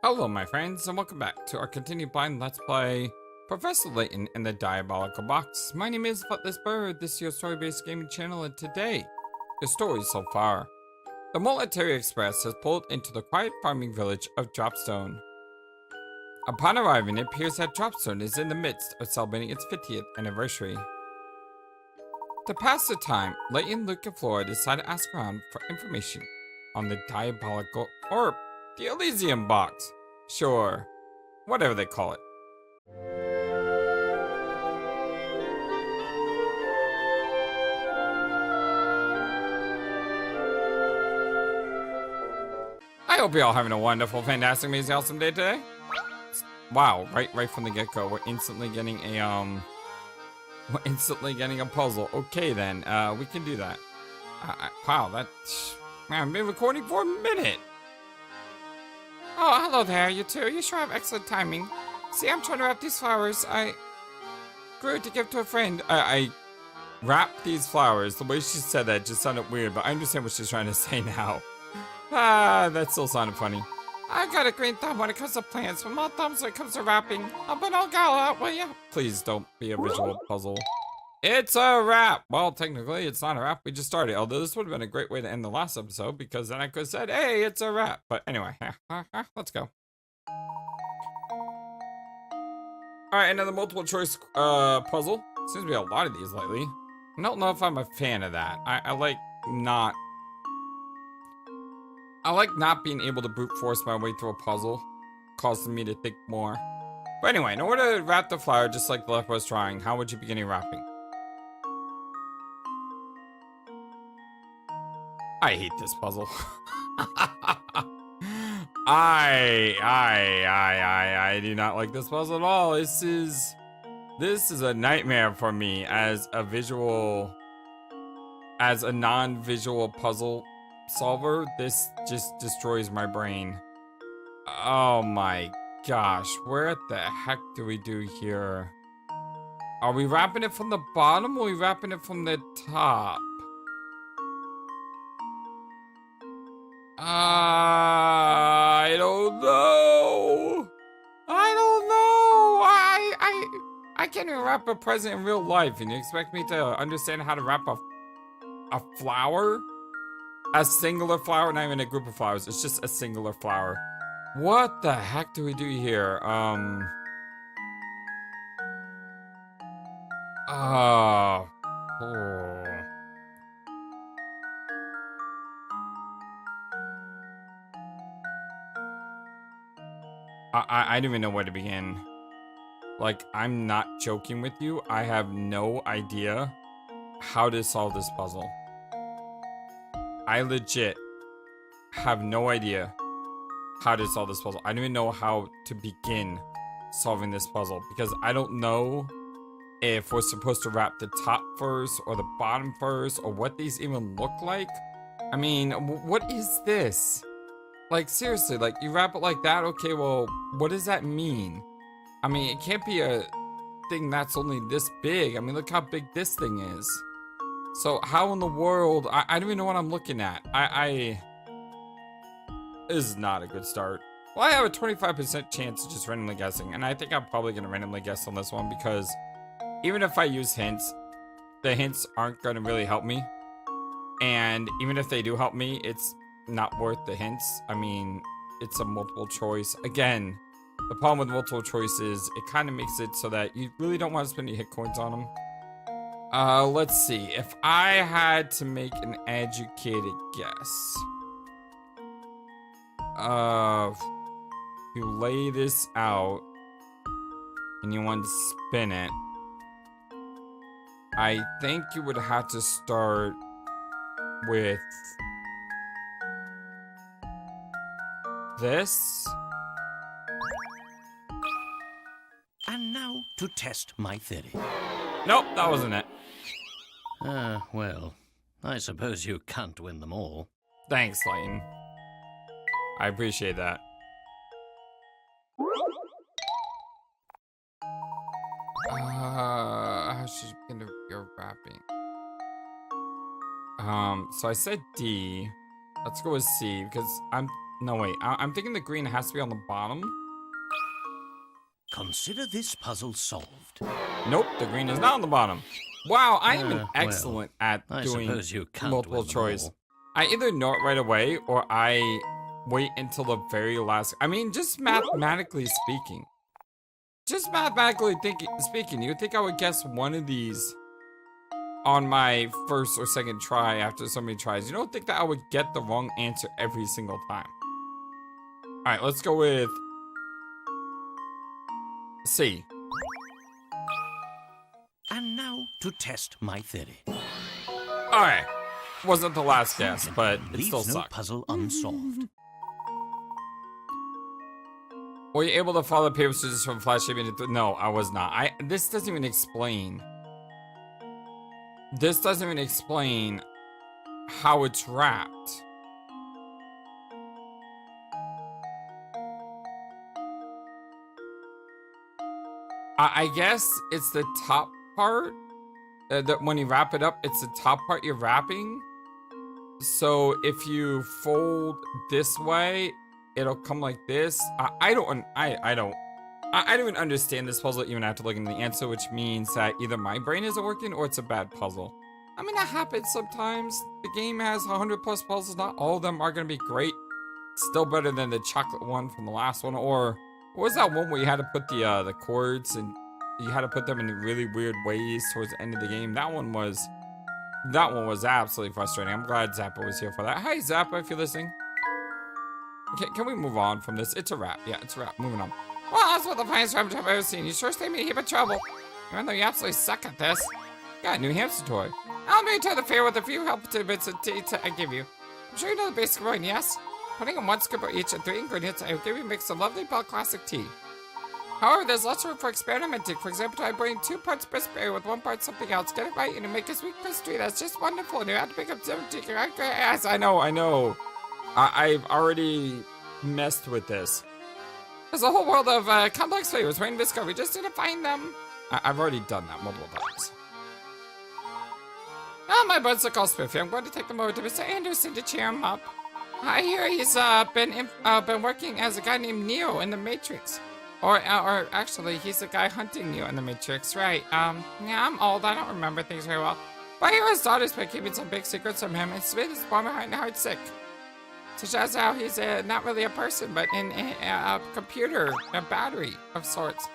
Hello my friends, and welcome back to our continued blind Let's Play Professor Layton and the Diabolical Box. My name is Flightless Bird, this is your story-based gaming channel, and today, the story so far. The Military Express has pulled into the quiet farming village of Dropstone. Upon arriving, it appears that Dropstone is in the midst of celebrating its 50th anniversary. To pass the time, Layton, Luke, and Flora decide to ask around for information on the Diabolical, or the Elysium Box. Sure, whatever they call it. I hope you're all having a wonderful, fantastic, amazing, awesome day today. Wow, right from the get-go, we're instantly getting a puzzle. Okay then, we can do that. Wow, man, I've been recording for a minute. Oh, hello there, you two. You sure have excellent timing. See, I'm trying to wrap these flowers I grew to give to a friend. I wrapped these flowers. The way she said that just sounded weird, but I understand what she's trying to say now. That still sounded funny. I've got a green thumb when it comes to plants, but more thumbs when it comes to wrapping. But I'll go out, will ya? Please don't be a visual puzzle. It's a wrap! Well, technically, it's not a wrap. We just started. Although this would have been a great way to end the last episode, because then I could have said, hey, it's a wrap. But anyway, let's go. Alright, another multiple choice puzzle. Seems to be a lot of these lately. I don't know if I'm a fan of that. I like not being able to brute force my way through a puzzle, causing me to think more. But anyway, in order to wrap the flower just like the left was trying, how would you begin your wrapping? I hate this puzzle. I do not like this puzzle at all. This is a nightmare for me as a non-visual puzzle solver. This just destroys my brain. Oh my gosh, where the heck do we do here? Are we wrapping it from the bottom or are we wrapping it from the top? I don't know. I can't even wrap a present in real life, and you expect me to understand how to wrap a flower? A singular flower, not even a group of flowers. It's just a singular flower. What the heck do we do here? I don't even know where to begin. Like, I'm not joking with you. I have no idea how to solve this puzzle. I legit have no idea how to solve this puzzle. I don't even know how to begin solving this puzzle because I don't know if we're supposed to wrap the top first or the bottom first or what these even look like. I mean, what is this? Like, seriously, like, you wrap it like that? Okay, well, what does that mean? I mean, it can't be a thing that's only this big. I mean, look how big this thing is. So, how in the world? I don't even know what I'm looking at. This is not a good start. Well, I have a 25% chance of just randomly guessing, and I think I'm probably going to randomly guess on this one because even if I use hints, the hints aren't going to really help me. And even if they do help me, it's not worth the hints. I mean, it's a multiple choice. Again, the problem with multiple choice is it kind of makes it so that you really don't want to spend your hit coins on them. Let's see. If I had to make an educated guess. You lay this out and you want to spin it. I think you would have to start with this. And now to test my theory. Nope, that wasn't it. Well, I suppose you can't win them all. Thanks, Layton. I appreciate that. How should you begin your wrapping? So I said D. Let's go with C because I'm No, wait. I'm thinking the green has to be on the bottom. Consider this puzzle solved. Nope, the green is not on the bottom. Wow, I am well, excellent at I doing suppose you can't multiple win them choice. all. I either know it right away or I wait until the very last. I mean, just mathematically speaking. Just mathematically speaking, you would think I would guess one of these on my first or second try after so many tries. You don't think that I would get the wrong answer every single time. All right, let's go with C. And now to test my theory. All right, wasn't the last guess, but it Leaves still no sucked. puzzle unsolved. Were you able to follow the paper scissors from flash shaping into no, I was not. This doesn't even explain. This doesn't even explain how it's wrapped. I guess it's the top part that when you wrap it up, it's the top part you're wrapping. So if you fold this way, it'll come like this. I don't even understand this puzzle even after looking at the answer, which means that either my brain isn't working or it's a bad puzzle. I mean, that happens sometimes. The game has 100 plus puzzles. Not all of them are going to be great. Still better than the chocolate one from the last one. Or what was that one where you had to put the chords and you had to put them in really weird ways towards the end of the game? That one was absolutely frustrating. I'm glad Zappa was here for that. Hi, Zappa, if you're listening. Can we move on from this? It's a wrap. Yeah, it's a wrap. Moving on. Well, that's what the finest rabbit I've ever seen. You sure stay me a heap of trouble. Even though you absolutely suck at this. Got a new hamster toy. I'll make to the fair with a few helpful tidbits I give you. I'm sure you know the basic rule, yes? Putting in 1 scoop of each of 3 ingredients, I will give you a mix of lovely Bell Classic tea. However, there's lots of room for experimenting. For example, try putting 2 parts berry with 1 part something else. Get it right and you make a sweet pastry that's just wonderful. And you have to pick up 17. Yes, I know. I've already messed with this. There's a whole world of complex flavors waiting to discover. We just need to find them. I've already done that multiple times. Oh, my buds look all spiffy. I'm going to take them over to Mr. Anderson to cheer him up. I hear he's been working as a guy named Neo in the Matrix. Or actually, he's the guy hunting Neo in the Matrix, right? Yeah, I'm old. I don't remember things very well. But I hear his daughter's been keeping some big secrets from him. It's made his mom heart sick. Such as how he's not really a person, but in a computer, a battery of sorts.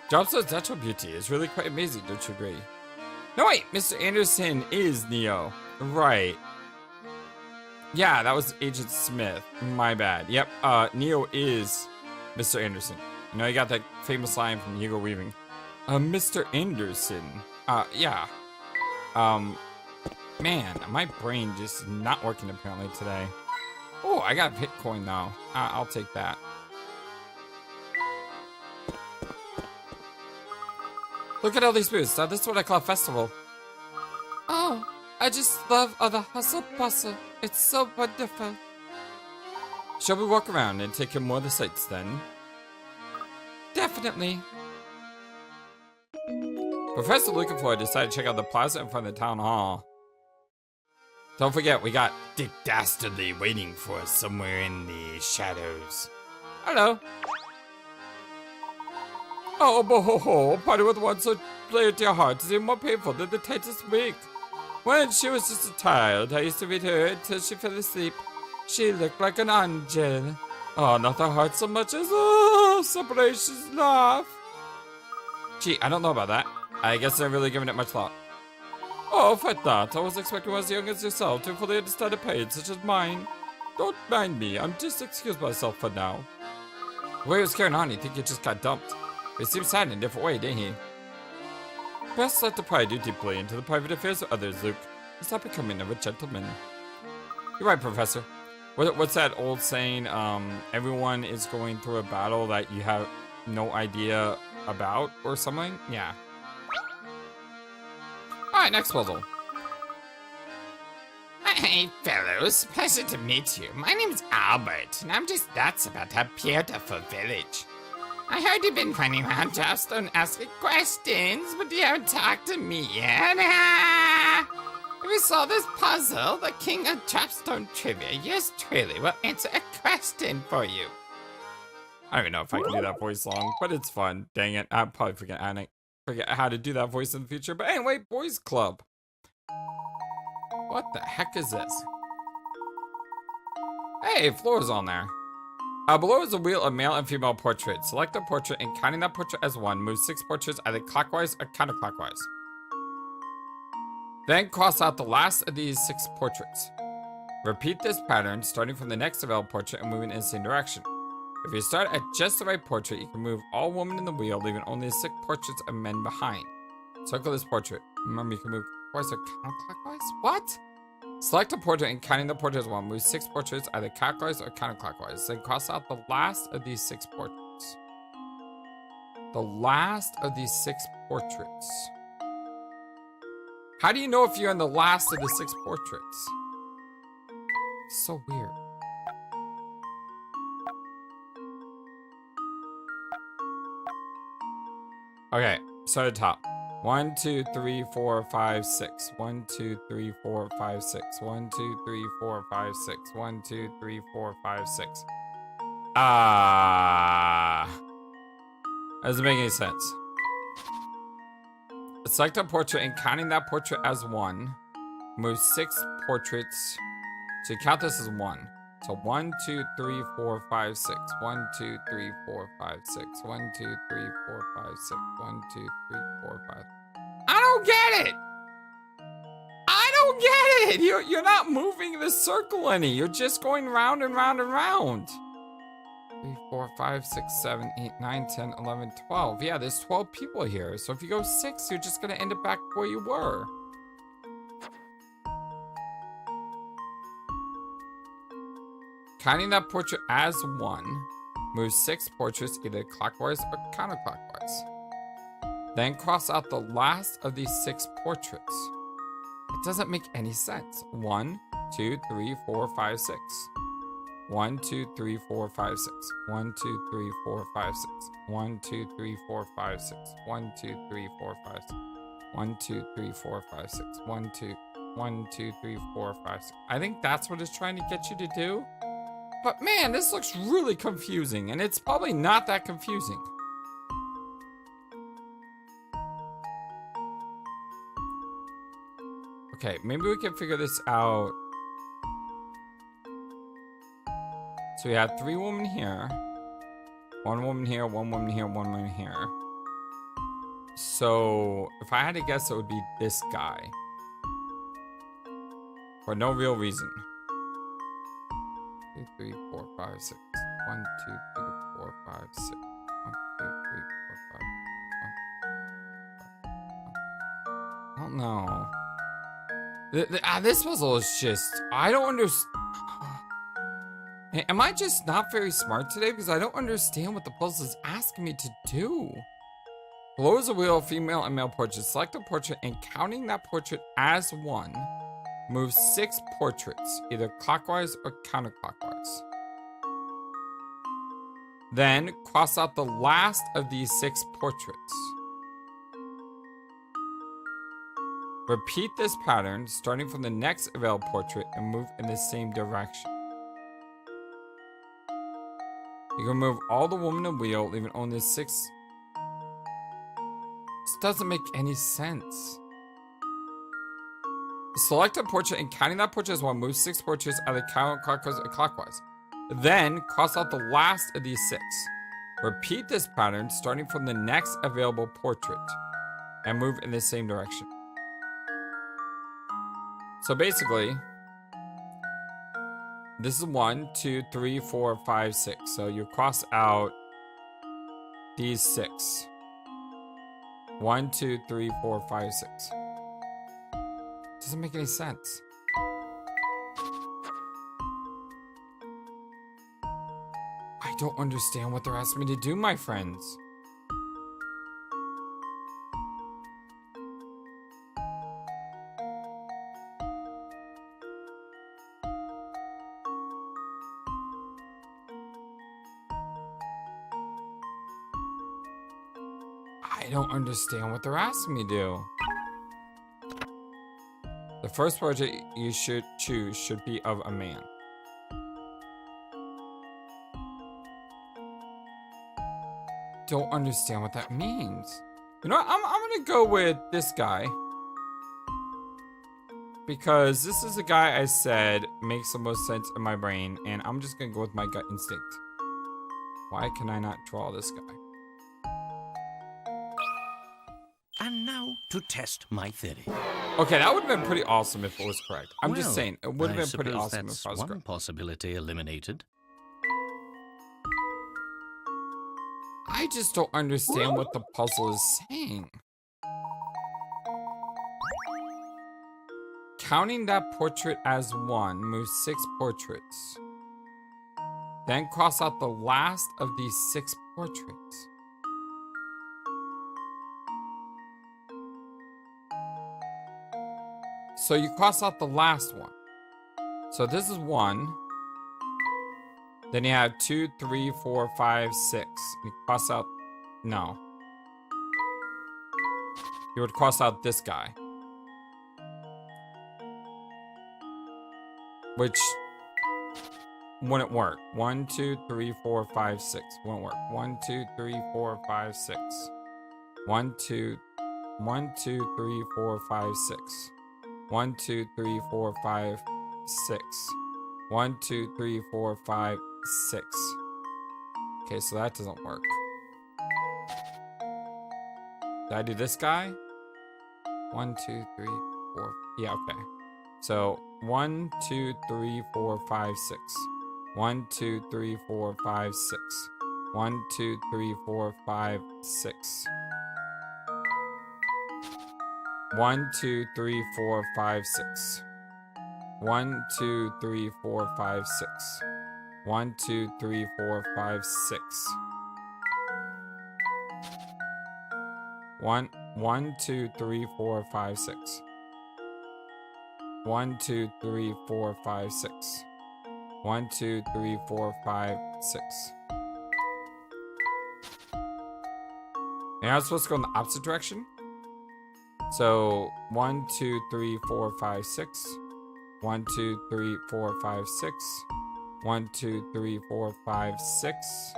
Jobs' natural beauty is really quite amazing, don't you agree? No, wait, Mr. Anderson is Neo. Right. Yeah, that was Agent Smith. My bad. Yep, Neo is Mr. Anderson. You know, you got that famous line from Hugo Weaving. Mr. Anderson. Yeah. Man, my brain just not working apparently today. Oh, I got a Bitcoin now. I'll take that. Look at all these booths. Now, this is what I call a festival. Oh, I just love all the hustle bustle. It's so wonderful. Shall we walk around and take in more of the sights then? Definitely. Professor looking forward decided to check out the plaza in front of the town hall. Don't forget, we got Dick Dastardly waiting for us somewhere in the shadows. Hello. Oh, boho, party with one so dear to your heart is even more painful than the tightest week. When she was just a child, I used to read her until she fell asleep. She looked like an angel. Oh, not the heart so much as, separation's laugh. Gee, I don't know about that. I guess I'm really giving it much thought. Oh, fret not. I was expecting one as young as yourself to fully understand a pain such as mine. Don't mind me. I'm just excuse myself for now. The way he was carrying on, you think he just got dumped. But he seemed sad in a different way, didn't he? Best let the pride you deeply into the private affairs of others, Luke. Stop becoming of a gentleman. You're right, Professor. What's that old saying? Everyone is going through a battle that you have no idea about or something? Yeah. Alright, next puzzle. Hey, fellows. Pleasure to meet you. My name's Albert, and I'm just nuts about that beautiful village. I heard you've been running around Joustone asking questions, but you haven't talked to me yet. If you solve this puzzle, the king of Chapstone Trivia, yours truly, will answer a question for you. I don't even know if I can do that voice long, but it's fun. Dang it. I'll probably forget how to do that voice in the future. But anyway, Boys Club. What the heck is this? Hey, Flora's on there. Below is a wheel of male and female portraits. Select a portrait and counting that portrait as one, move 6 portraits either clockwise or counterclockwise. Then cross out the last of these 6 portraits. Repeat this pattern, starting from the next available portrait and moving in the same direction. If you start at just the right portrait, you can move all women in the wheel, leaving only the 6 portraits of men behind. Circle this portrait. Remember, you can move clockwise or counterclockwise? What? Select a portrait and counting the portrait as one, move 6 portraits either clockwise or counterclockwise. Then cross out the last of these 6 portraits. The last of these 6 portraits. How do you know if you're in the last of the 6 portraits? It's so weird. Okay, start at the top. 1, 2, 3, 4, 5, 6. 1, 2, 3, 4, 5, 6. 1, 2, 3, 4, 5, 6. 1, 2, 3, 4, 5, 6. Doesn't make any sense. Select a portrait and counting that portrait as one. Move 6 portraits. So you count this as 1. So 1, 2, 3, 4, 5, 6. 1, 2, 3, 4, 5, 6. 1, 2, 3, 4, 5, 6. 1, 2, 3, 4, 5. I don't get it! I don't get it! You're not moving the circle any. You're just going round and round and round. 3, 4, 5, 6, 7, 8, 9, 10, 11, 12. Yeah, there's 12 people here. So if you go 6, you're just going to end up back where you were. Counting that portrait as 1, move 6 portraits either clockwise or counterclockwise. Then cross out the last of these 6 portraits. It doesn't make any sense. 1, 2, 3, 4, 5, 6. 1, 2, 3, 4, 5, 6. 1, 2, 3, 4, 5, 6. 1, 2, 3, 4, 5, 6. 1, 2, 3, 4, 5, 6. 1, 2, 3, 4, 5, 6. 1, 2, 3, 4, 5, 6. I think that's what it's trying to get you to do. But man, this looks really confusing, and it's probably not that confusing. Okay, maybe we can figure this out. So we have 3 women here. 1 woman here, 1 woman here, 1 woman here. So if I had to guess, it would be this guy. For no real reason. 2, 3, 4, 5, 6. 1, 2, 3, 4, 5, 6. 1, 2, 3, 4, 5. 1, I don't know. This puzzle is just... I don't understand. Am I just not very smart today? Because I don't understand what the puzzle is asking me to do. Below is a wheel of female and male portraits. Select a portrait and counting that portrait as 1, move 6 portraits, either clockwise or counterclockwise. Then cross out the last of these 6 portraits. Repeat this pattern, starting from the next available portrait and move in the same direction. You can move all the woman in the wheel, leaving only 6. This doesn't make any sense. Select a portrait and counting that portrait as 1, move 6 portraits either counterclockwise or clockwise. Then cross out the last of these 6. Repeat this pattern, starting from the next available portrait and move in the same direction. So basically, this is 1, 2, 3, 4, 5, 6. So you cross out these 6. 1, 2, 3, 4, 5, 6. Doesn't make any sense. I don't understand what they're asking me to do, my friends. I don't understand what they're asking me to do. The The first portrait you should choose should be of a man. Don't understand what that means. You know what? I'm gonna go with this guy. Because this is a guy I said makes the most sense in my brain, and I'm just gonna go with my gut instinct. Why can I not draw this guy? And now to test my theory. Okay, that would have been pretty awesome if it was correct. I'm just Well, saying, it would have I been pretty suppose awesome that's if I was one correct. possibility eliminated. I just don't understand what the puzzle is saying. Counting that portrait as one, move 6 portraits. Then cross out the last of these 6 portraits. So you cross out the last one. So this is 1. Then you have 2, 3, 4, 5, 6. You cross out, no. You would cross out this guy. Which wouldn't work. 1, 2, 3, 4, 5, 6. Wouldn't work. 1, 2, 3, 4, 5, 6. 1, 2, 1, 2, 3, 4, 5, 6. 1, 2, 3, 4, 5, 6. 1, 2, 3, 4, 5, 6. Okay, so that doesn't work. Did I do this guy? 1, 2, 3, 4. Yeah, okay. So 1, 2, 3, 4, 5, 6. 1, 2, 3, 4, 5, 6. 1, 2, 3, 4, 5, 6. 1, 2, 3, 4, 5, 6. 1, 2, 3, 4, 5, 6. 1, 2, 3, 4, 5, 6. 1, 2, 3, 4, 5, 6. 1, 2, 3, 4, 5, 6. 1, 2, 3, 4, 5, 6. And I was supposed to go in the opposite direction. So 1, 2, 3, 4, 5, 6. 1, 2, 3, 4, 5, 6. 1, 2, 3, 4, 5, 6.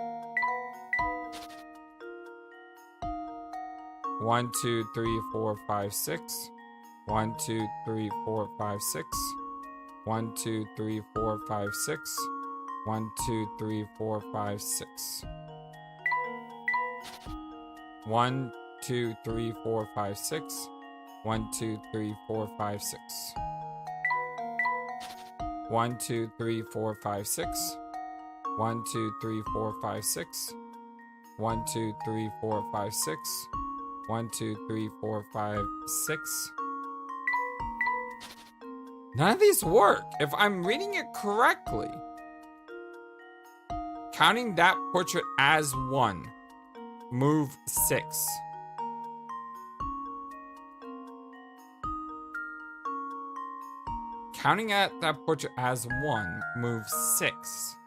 1, 2, 3, 4, 5, 6. 1, 2, 3, 4, 5, 6. 1, 2, 3, 4, 5, 6. 1, 2, 3, 4, 5, 6. 1, 2, 3, 4, 5, 6. 1, 2, 3, 4, 5, 6. 1, 2, 3, 4, 5, 6. 1, 2, 3, 4, 5, 6. 1, 2, 3, 4, 5, 6. 1, 2, 3, 4, 5, 6. None of these work if I'm reading it correctly. Counting that portrait as 1, move 6. Counting at that portrait as 1, move 6.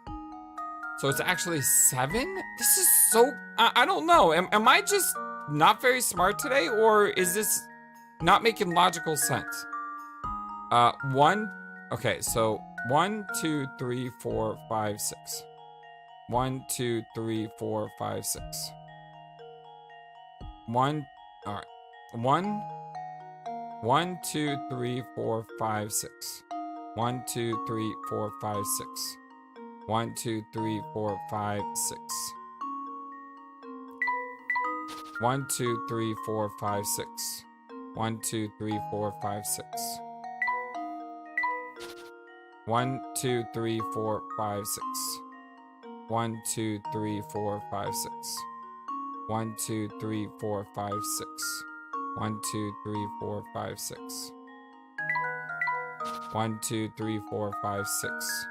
So it's actually 7? This is so... I don't know. Am I just not very smart today? Or is this not making logical sense? 1... Okay, so 1, 2, 3, 4, 5, 6. 1, 2, 3, 4, 5, 6. 1... Alright. 1, 2, 3, 4, 5, 6. 1, 2, 3, 4, 5, 6. 1, 2, 3, 4, 5, 6. 1, 2, 3, 4, 5, 6. 1, 2, 3, 4, 5, 6. 1, 2, 3, 4, 5, 6. 1, 2, 3, 4, 5, 6. 1, 2, 3, 4, 5, 6. 1, 2, 3, 4, 5, 6. 1, 2, 3, 4, 5, 6.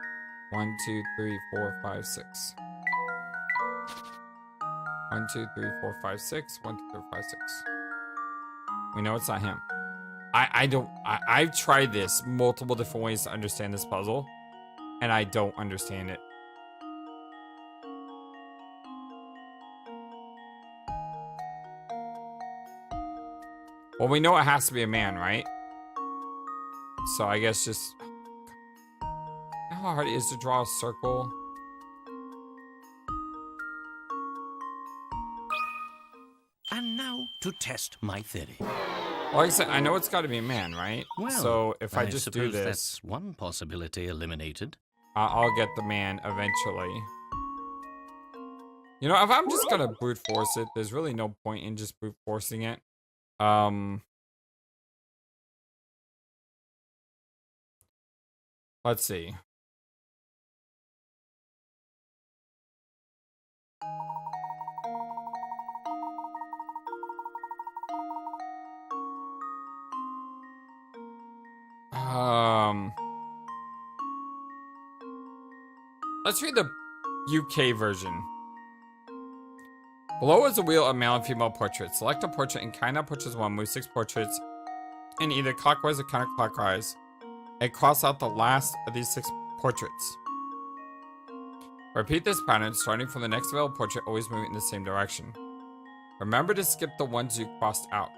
1, 2, 3, 4, 5, 6. 1, 2, 3, 4, 5, 6. 1, 2, 3, 4, 5, 6. We know it's not him. I've tried this multiple different ways to understand this puzzle, and I don't understand it. Well, we know it has to be a man, right? So I guess just... How hard it is to draw a circle? And now to test my theory. Well, like I said, I know it's got to be a man, right? Well, so if I just do suppose this, that's one possibility eliminated. I'll get the man eventually. You know, if I'm just gonna brute force it, there's really no point in just brute forcing it. Let's see. Let's read the UK version. Below is a wheel of male and female portraits. Select a portrait and count out portraits 1. Move 6 portraits in either clockwise or counterclockwise. And cross out the last of these 6 portraits. Repeat this pattern starting from the next available portrait, always moving in the same direction. Remember to skip the ones you crossed out.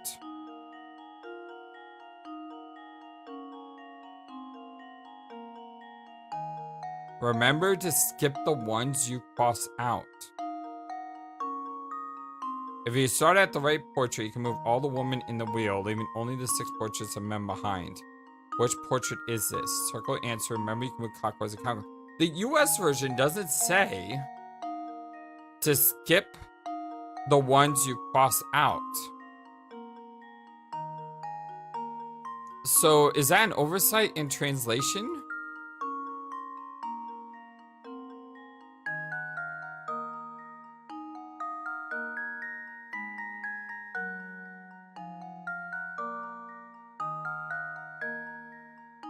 Remember to skip the ones you cross out. If you start at the right portrait, you can move all the women in the wheel, leaving only the 6 portraits of men behind. Which portrait is this? Circle answer. Remember, you can move clockwise and counterclockwise. The US version doesn't say to skip the ones you cross out. So, is that an oversight in translation?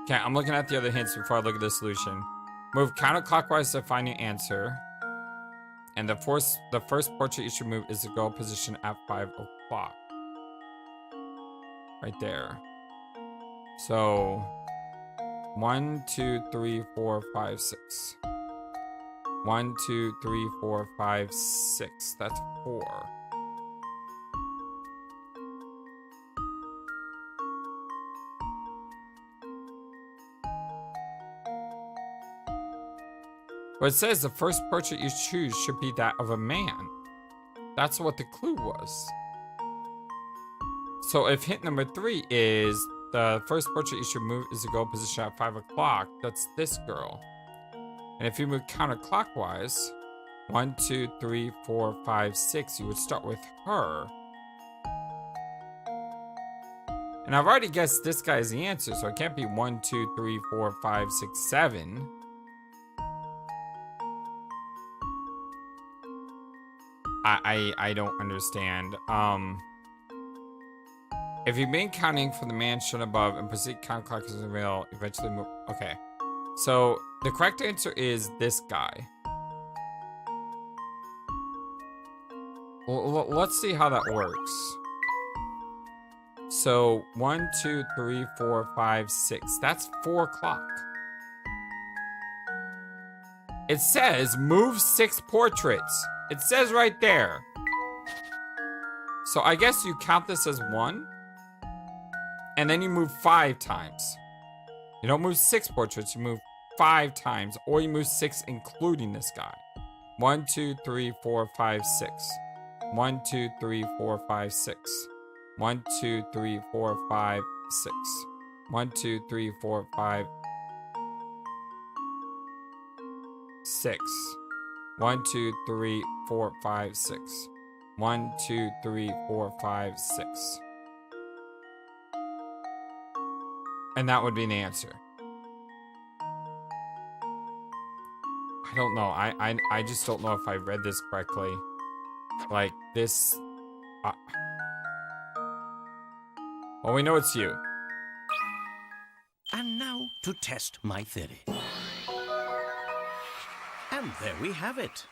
Okay, I'm looking at the other hints before I look at the solution. Move counterclockwise to find your answer. And the first portrait you should move is the girl position at 5 o'clock. Right there. So 1, 2, 3, 4, 5, 6. 1, 2, 3, 4, 5, 6. That's 4. But it says the first portrait you choose should be that of a man. That's what the clue was. So if hint number 3 is the first portrait you should move is the girl position at 5 o'clock, that's this girl. And if you move counterclockwise, 1, 2, 3, 4, 5, 6, you would start with her. And I've already guessed this guy is the answer, so it can't be 1, 2, 3, 4, 5, 6, 7. I don't understand. If you've been counting from the man shown above and proceed counterclockwise in the rail, eventually move. Okay. So the correct answer is this guy. Well, let's see how that works. So 1, 2, 3, 4, 5, 6. That's 4 o'clock. It says move 6 portraits. It says right there. So I guess you count this as 1. And then you move 5 times. You don't move 6 portraits, you move 5 times. Or you move 6 including this guy. 1, 2, 3, 4, 5, 6. 1, 2, 3, 4, 5, 6. 1, 2, 3, 4, 5, 6. 1, 2, 3, 4, 5, 6. 1, 2, 3, 4, 5, 6. 1, 2, 3, 4, 5, 6. And that would be the answer. I don't know. I just don't know if I read this correctly. Like this. Well, we know it's you. And now to test my theory. And there we have it.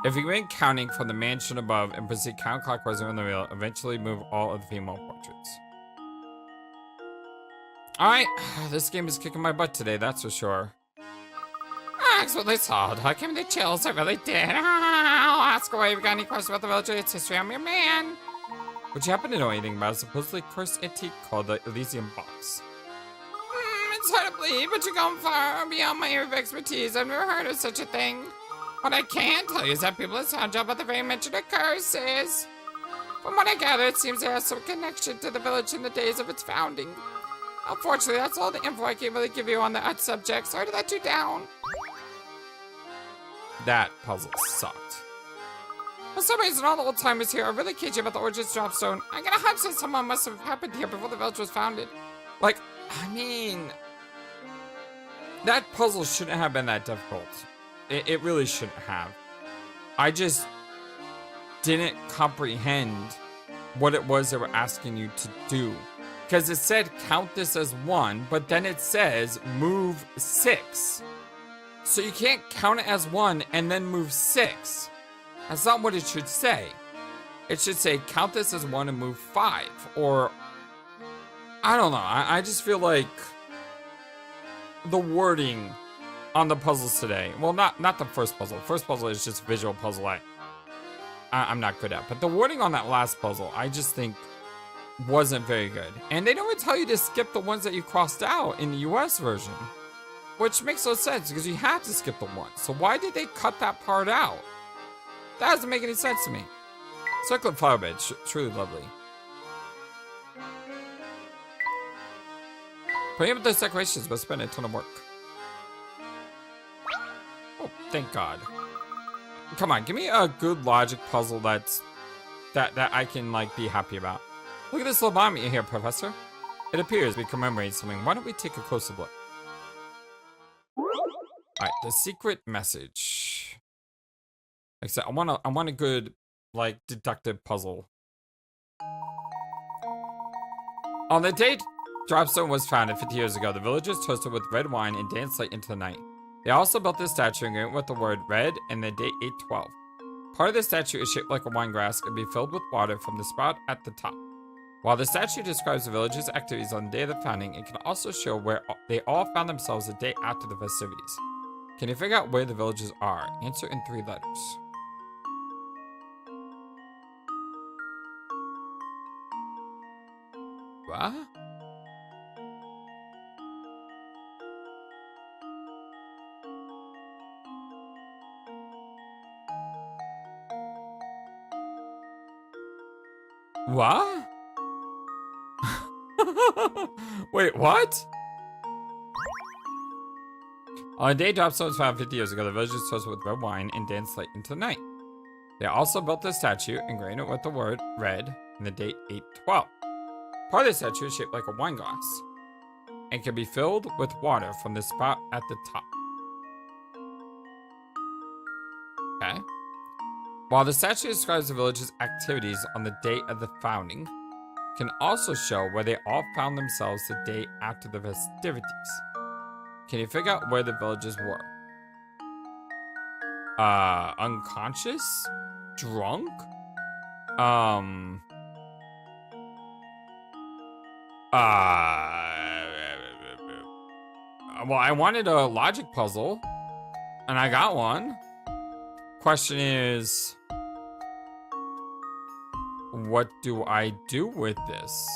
If you begin counting from the mansion above and proceed counterclockwise around the wheel, eventually move all of the female portraits. Alright, this game is kicking my butt today, that's for sure. Excellently solved. I came to chills, I really did. I'll ask away if you got any questions about the village or its history. I'm your man. Would you happen to know anything about a supposedly cursed antique called the Elysium Box? I'm sorry to bleed, but you're going far beyond my area of expertise. I've never heard of such a thing. What I can tell you is that people in Sanjo about the very mention of curses. From what I gather, it seems there has some connection to the village in the days of its founding. Unfortunately, that's all the info I can really give you on that subject. Sorry to let you down. That puzzle sucked. For some reason, all the old timers here are really cagey about the origins of Dropstone. I got a hunch that someone must have happened here before the village was founded. Like, I mean, that puzzle shouldn't have been that difficult. It really shouldn't have. I just didn't comprehend what it was they were asking you to do. Because it said count this as 1, but then it says move 6. So you can't count it as 1 and then move 6. That's not what it should say. It should say count this as 1 and move 5. Or, I don't know. I just feel like the wording on the puzzles today. Well, not the first puzzle. First puzzle is just visual puzzle I'm not good at. But the wording on that last puzzle, I just think wasn't very good. And they don't even tell you to skip the ones that you crossed out in the US version. Which makes no sense because you have to skip the one. So why did they cut that part out? That doesn't make any sense to me. Circle of Flower Bed, truly lovely. Putting up those decorations must spend a ton of work. Oh, thank God. Come on, give me a good logic puzzle that I can like be happy about. Look at this little bomb here, Professor. It appears we commemorate something. Why don't we take a closer look? Alright, the secret message. Like I said, I want a good, like, deductive puzzle. On the date Dropstone was founded 50 years ago, the villagers toasted with red wine and danced late into the night. They also built this statue and went with the word red and the date 812. Part of the statue is shaped like a wine glass and be filled with water from the spout at the top. While the statue describes the village's activities on the day of the founding, it can also show where they all found themselves the day after the festivities. Can you figure out where the villages are? Answer in 3 letters. What? What? Wait, what? On the day Dropstone was found 50 years ago, the villagers toasted with red wine and danced late into the night. They also built a statue and engraved it with the word red and the date 812. Part of the statue is shaped like a wine glass and can be filled with water from the spout at the top. Okay. While the statue describes the village's activities on the date of the founding, it can also show where they all found themselves the day after the festivities. Can you figure out where the villagers were? Unconscious? Drunk? Well, I wanted a logic puzzle, and I got one. Question is, what do I do with this?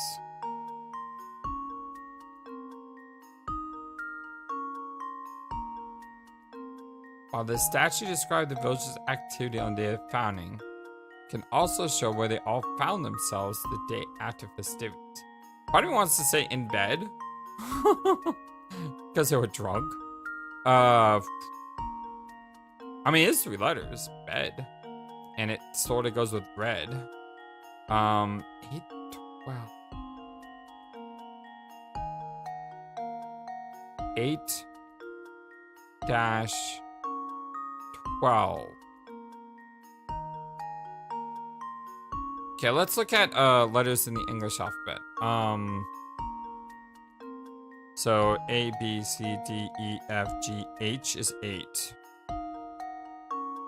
While the statue described the village's activity on the day of founding, it can also show where they all found themselves the day after festivities. Part of me wants to say in bed, because they were drunk. I mean, it's 3 letters, bed, and it sort of goes with red. 812. 8-12. Okay, let's look at letters in the English alphabet. So A, B, C, D, E, F, G, H is 8.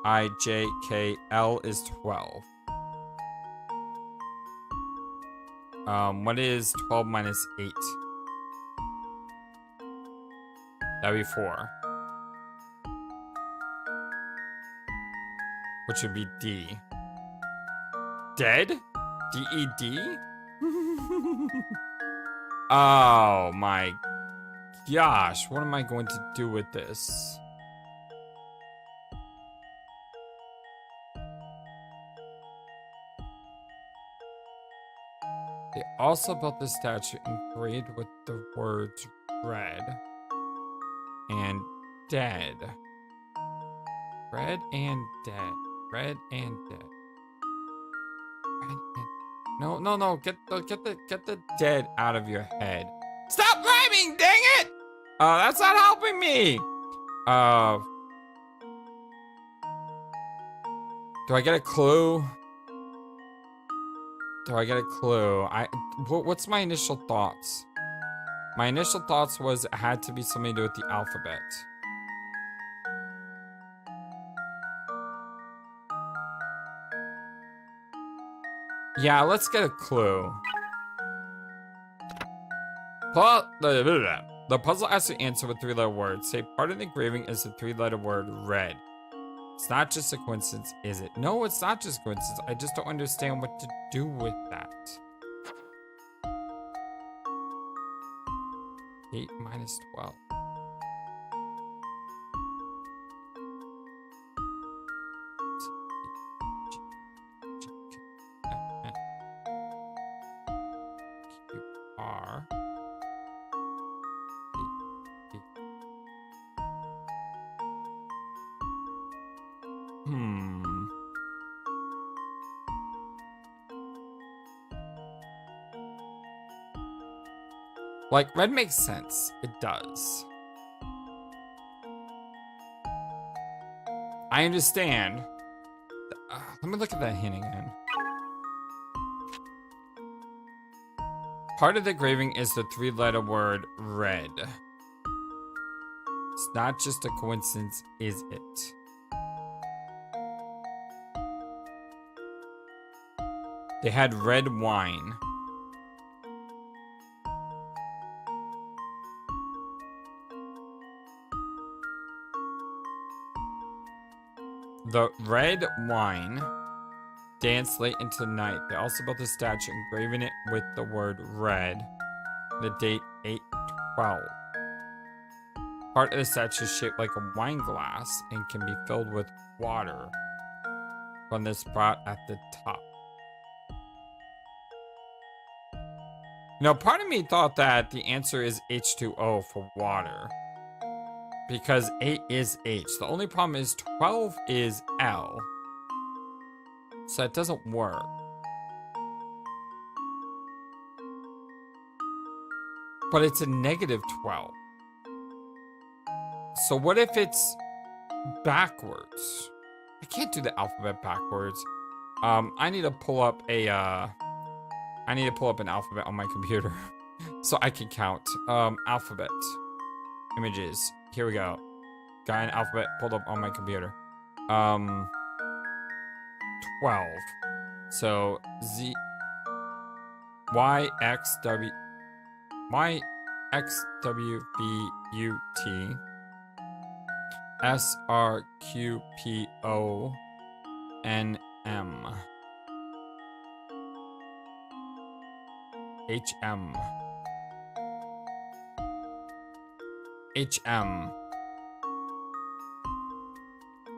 I, J, K, L is 12. What is 12 minus 8? That'd be 4. Which would be D. Dead? D-E-D? Oh my gosh, what am I going to do with this? They also built this statue engraved with the words red and dead. Red and dead. Red and dead. Red and... No. Get the dead out of your head. Stop rhyming, dang it! That's not helping me. Do I get a clue? What's my initial thoughts? My initial thoughts was it had to be something to do with the alphabet. Yeah, let's get a clue. The puzzle has to answer with 3-letter words. Say part of the engraving is the 3-letter word red. It's not just a coincidence, is it? No, it's not just coincidence. I just don't understand what to do with that. 8 minus 12. R. Like, red makes sense. It does. I understand. Let me look at that hint again. Part of the engraving is the 3-letter word red. It's not just a coincidence, is it? They had red wine. The red wine danced late into the night. They also built a statue engraving it with the word red. The date 8/12. Part of the statue is shaped like a wine glass and can be filled with water from the spout at the top. Now, part of me thought that the answer is H2O for water. Because 8 is H. The only problem is 12 is L. So it doesn't work. But it's a negative 12. So what if it's backwards? I can't do the alphabet backwards. I need to pull up an alphabet on my computer so I can count. Alphabet. Images. Here we go. Got an alphabet pulled up on my computer. 12. So Z Y X W B U T S R Q P O N M H M HM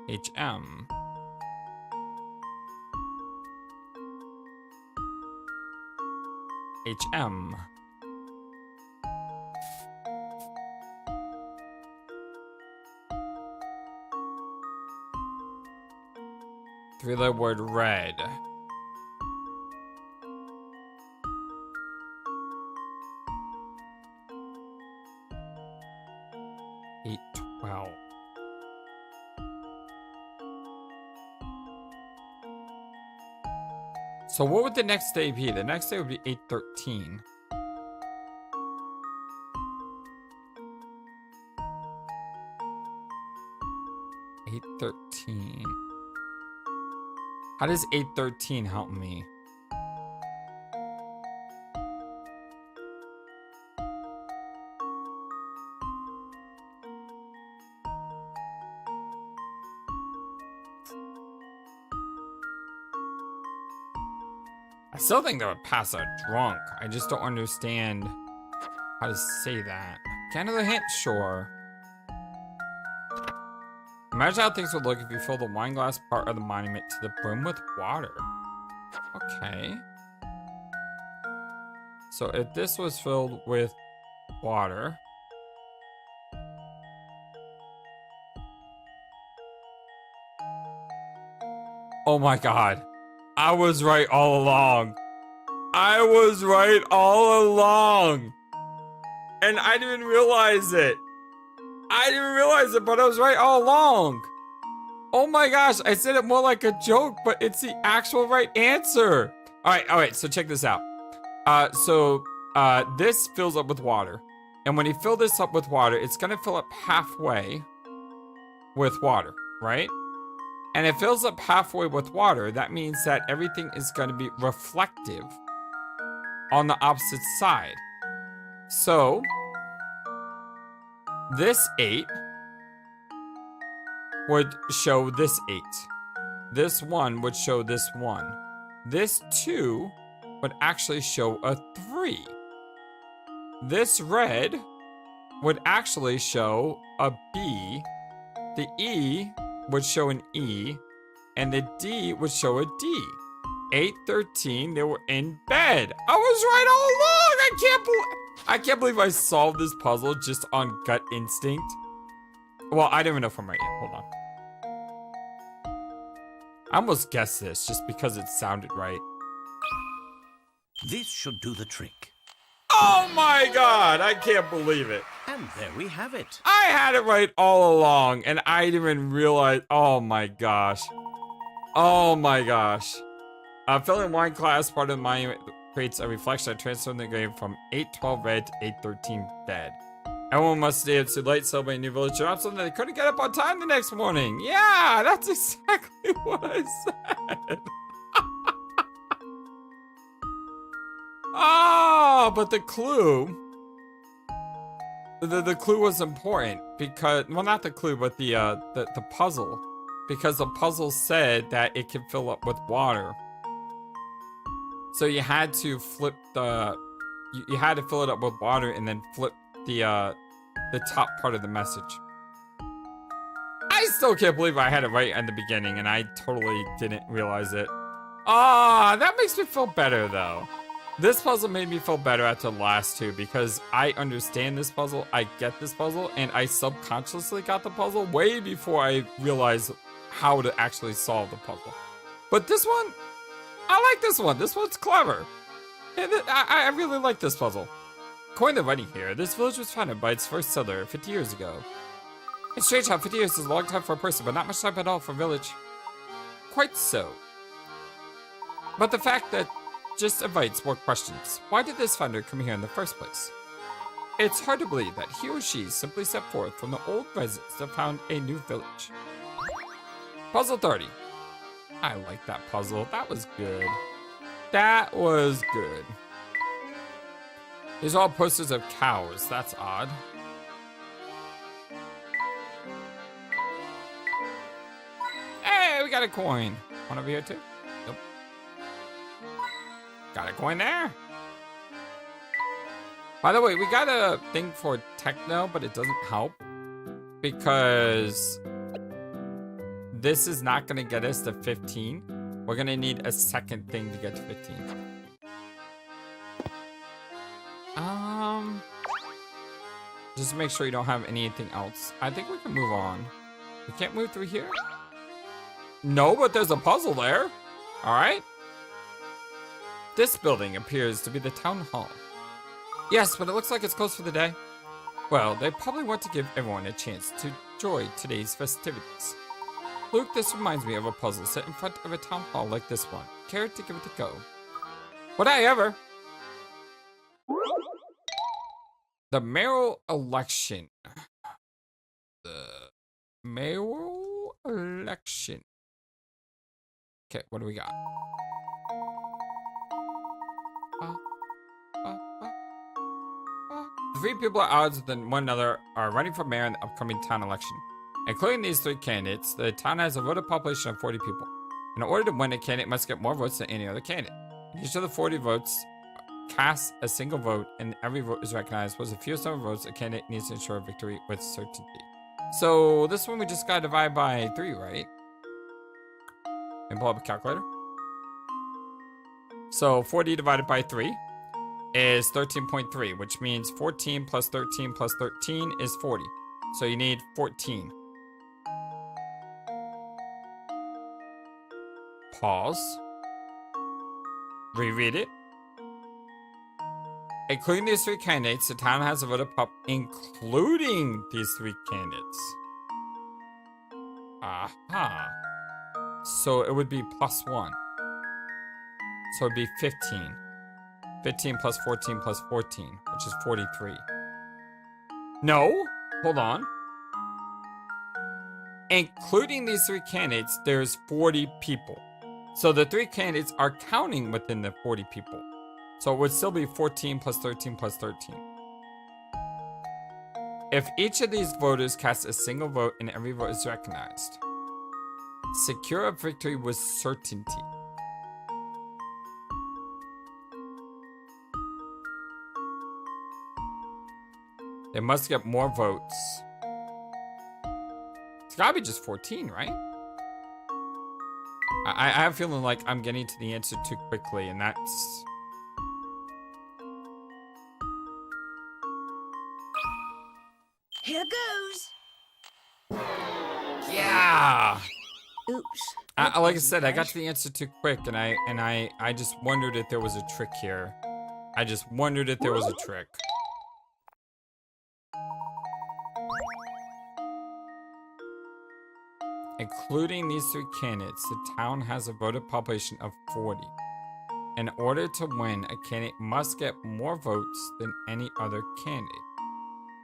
HM HM 3-letter word red. So what would the next day be? The next day would be 8/13. How does 8/13 help me? I still think they would pass out drunk. I just don't understand how to say that. Get another hint? Sure. Imagine how things would look if you filled the wine glass part of the monument to the brim with water. Okay. So if this was filled with water... Oh my god. I was right all along. I was right all along. And I didn't realize it. I didn't realize it, but I was right all along. Oh my gosh, I said it more like a joke, but it's the actual right answer. All right, so check this out. This fills up with water. And when you fill this up with water, it's gonna fill up halfway with water, right? And it fills up halfway with water. That means that everything is gonna be reflective on the opposite side. So, this 8 would show this 8. This 1 would show this 1. This 2 would actually show a 3. This red would actually show a B. The E would show an E. And the D would show a D. 8:13, they were in bed. I was right all along. I can't believe I solved this puzzle just on gut instinct. Well, I don't even know if I'm right yet. Hold on. I almost guessed this just because it sounded right. This should do the trick. Oh my god, I can't believe it. And there we have it. I had it right all along, and I didn't even realize. Oh my gosh. Oh my gosh. Filling wine class, part of the monument creates a reflection that transforms the grave from 8:12 red to 8:13 dead. Everyone must stay up too late celebrating New Village drops something they couldn't get up on time the next morning. Yeah, that's exactly what I said. Oh, but the clue. The clue was important because, well, not the clue, but the puzzle, because the puzzle said that it could fill up with water. So you had to flip you had to fill it up with water and then flip the top part of the message. I still can't believe I had it right in the beginning and I totally didn't realize it. Ah, that makes me feel better though. This puzzle made me feel better after the last two because I understand this puzzle, I get this puzzle, and I subconsciously got the puzzle way before I realized how to actually solve the puzzle. But this one, I like this one. This one's clever. And I really like this puzzle. According to writing here, this village was founded by its first settler 50 years ago. It's strange how 50 years is a long time for a person, but not much time at all for a village. Quite so. But the fact that just invites more questions. Why did this founder come here in the first place? It's hard to believe that he or she simply stepped forth from the old residents to found a new village. Puzzle 30. I like that puzzle. That was good. That was good. These are all posters of cows. That's odd. Hey, we got a coin. One over here too? Nope. Got a coin there. By the way, we got a thing for techno, but it doesn't help because this is not going to get us to 15. We're going to need a second thing to get to 15. Just make sure you don't have anything else. I think we can move on. We can't move through here? No, but there's a puzzle there. All right. This building appears to be the town hall. Yes, but it looks like it's closed for the day. Well, they probably want to give everyone a chance to enjoy today's festivities. Luke, this reminds me of a puzzle set in front of a town hall like this one. Care to give it a go? Would I ever? The Mayoral Election. The Mayoral Election. Okay, what do we got? 3 people at odds with one another are running for mayor in the upcoming town election. Including these 3 candidates, the town has a voted population of 40 people. In order to win, a candidate must get more votes than any other candidate. Each of the 40 votes casts a single vote and every vote is recognized was the fewest number of votes a candidate needs to ensure victory with certainty. So this one we just got to divide by 3, right? And pull up a calculator. So 40 divided by 3 is 13.3, which means 14 plus 13 plus 13 is 40. So you need 14. Pause. Reread it. Including these 3 candidates, the town has a vote of including these 3 candidates. Aha. So it would be plus 1. So it'd be 15. 15 plus 14 plus 14, which is 43. No, hold on. Including these 3 candidates, there's 40 people. So the 3 candidates are counting within the 40 people. So it would still be 14 plus 13 plus 13. If each of these voters casts a single vote and every vote is recognized, secure a victory with certainty. They must get more votes. It's gotta be just 14, right? I have a feeling like I'm getting to the answer too quickly, and that's... Here goes. Yeah! Oops. Like I said, I got to the answer too quick, and I just wondered if there was a trick here. I just wondered if there was a trick. Including these 3 candidates, the town has a voted population of 40. In order to win, a candidate must get more votes than any other candidate.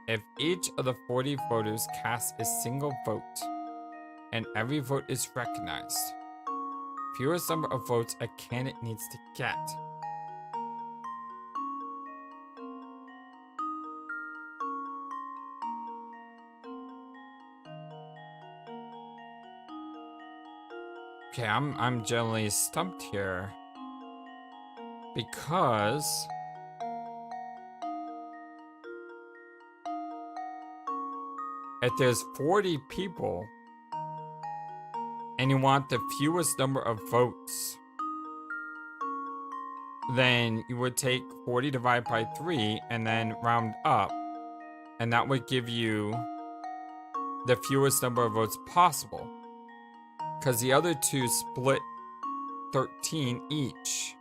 If each of the 40 voters casts a single vote, and every vote is recognized, fewest number of votes a candidate needs to get. Okay, I'm generally stumped here because if there's 40 people and you want the fewest number of votes, then you would take 40 divided by 3 and then round up, and that would give you the fewest number of votes possible. Because the other 2 split 13 each.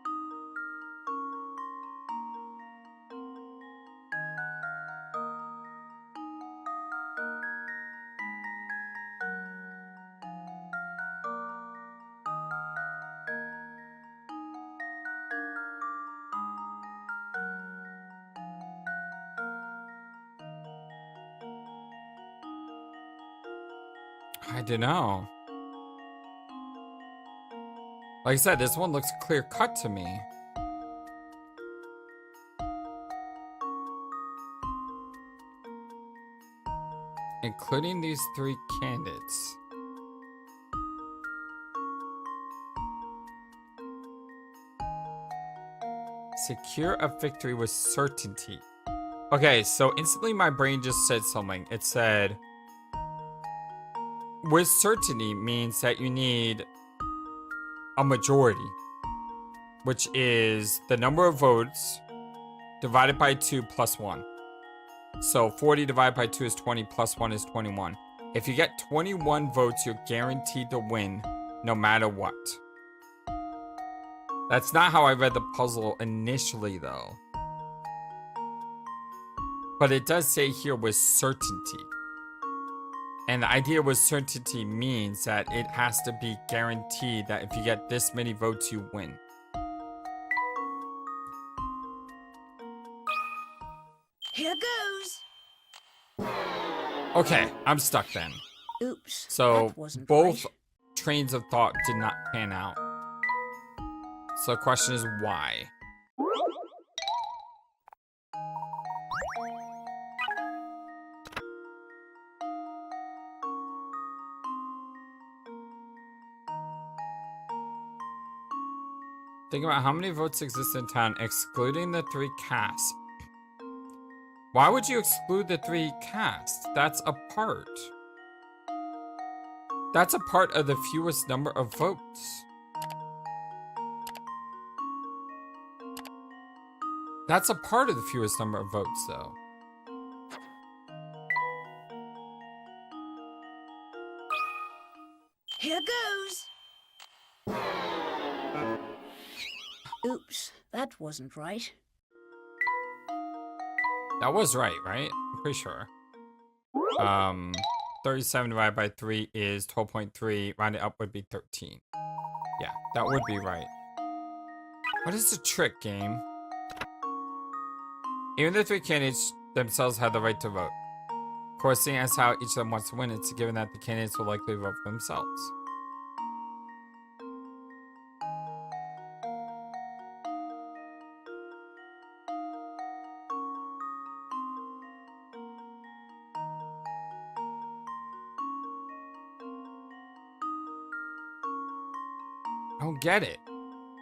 I don't know. Like I said, this one looks clear cut to me. Including these 3 candidates. Secure a victory with certainty. Okay, so instantly my brain just said something. It said, with certainty means that you need a majority, which is the number of votes divided by 2 plus 1. So 40 divided by 2 is 20 plus 1 is 21. If you get 21 votes, you're guaranteed to win no matter what. That's not how I read the puzzle initially, though. But it does say here with certainty. And the idea with certainty means that it has to be guaranteed that if you get this many votes, you win. Here goes. Okay, I'm stuck then. Oops. So that wasn't both right. trains of thought did not pan out. So the question is why? Think about how many votes exist in town, excluding the 3 casts. Why would you exclude the 3 casts? That's a part. That's a part of the fewest number of votes. That's a part of the fewest number of votes, though. Here goes. Oops, that wasn't right. That was right? I'm pretty sure. 37 divided by 3 is 12.3. Round it up would be 13. Yeah, that would be right. What is the trick, game? Even the 3 candidates themselves have the right to vote. Of course, seeing as how each of them wants to win, it's given that the candidates will likely vote for themselves. I don't get it.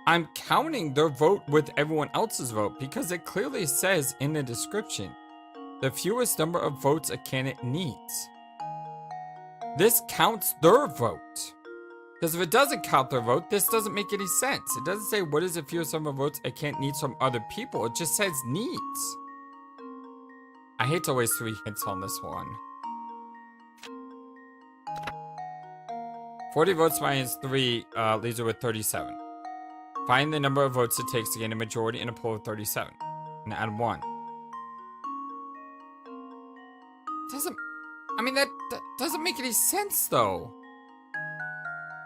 I'm counting their vote with everyone else's vote because it clearly says in the description the fewest number of votes a candidate needs. This counts their vote. Because if it doesn't count their vote, this doesn't make any sense. It doesn't say what is the fewest number of votes a candidate needs from other people. It just says needs. I hate to waste 3 hits on this one. 40 votes minus 3 leaves her with 37. Find the number of votes it takes to gain a majority in a poll of 37. And add 1. That doesn't make any sense, though.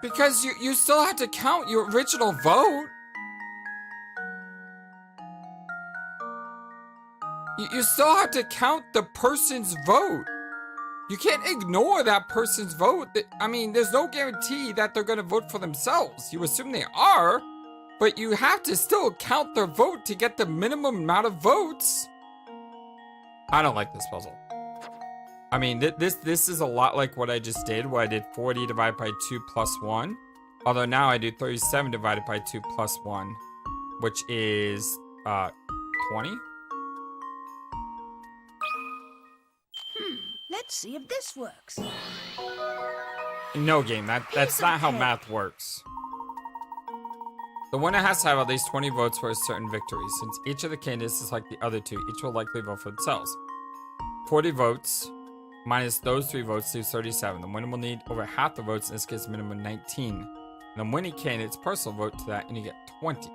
Because you still have to count your original vote. You still have to count the person's vote. You can't ignore that person's vote. There's no guarantee that they're going to vote for themselves. You assume they are, but you have to still count their vote to get the minimum amount of votes. I don't like this puzzle. This is a lot like what I just did, where I did 40 divided by 2 plus 1. Although now I do 37 divided by 2 plus 1, which is 20. Let's see if this works. No, game. That's not how math works. The winner has to have at least 20 votes for a certain victory. Since each of the candidates is like the other 2, each will likely vote for themselves. 40 votes minus those 3 votes leaves 37. The winner will need over half the votes, in this case, minimum 19. And the winning candidate's personal vote to that, and you get 20.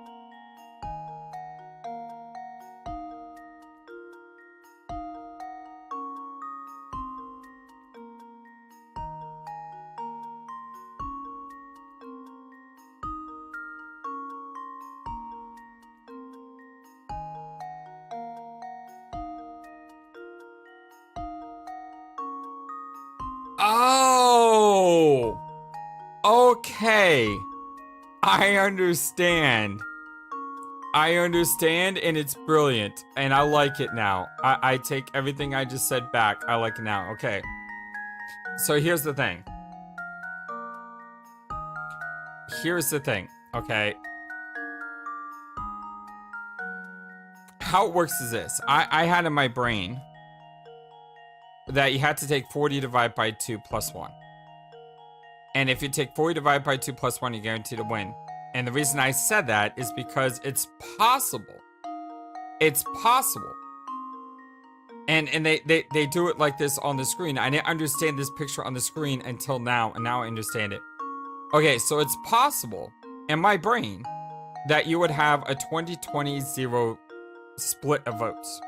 Oh! Okay. I understand. And it's brilliant. And I like it now. I take everything I just said back. I like it now. Okay. So here's the thing. Okay. How it works is this. I had in my brain that you had to take 40 divided by 2 plus 1. And if you take 40 divided by 2 plus 1, you're guaranteed to win. And the reason I said that is because it's possible. It's possible. And they do it like this on the screen. I didn't understand this picture on the screen until now, and now I understand it. Okay, so it's possible in my brain that you would have a 20-20-0 split of votes.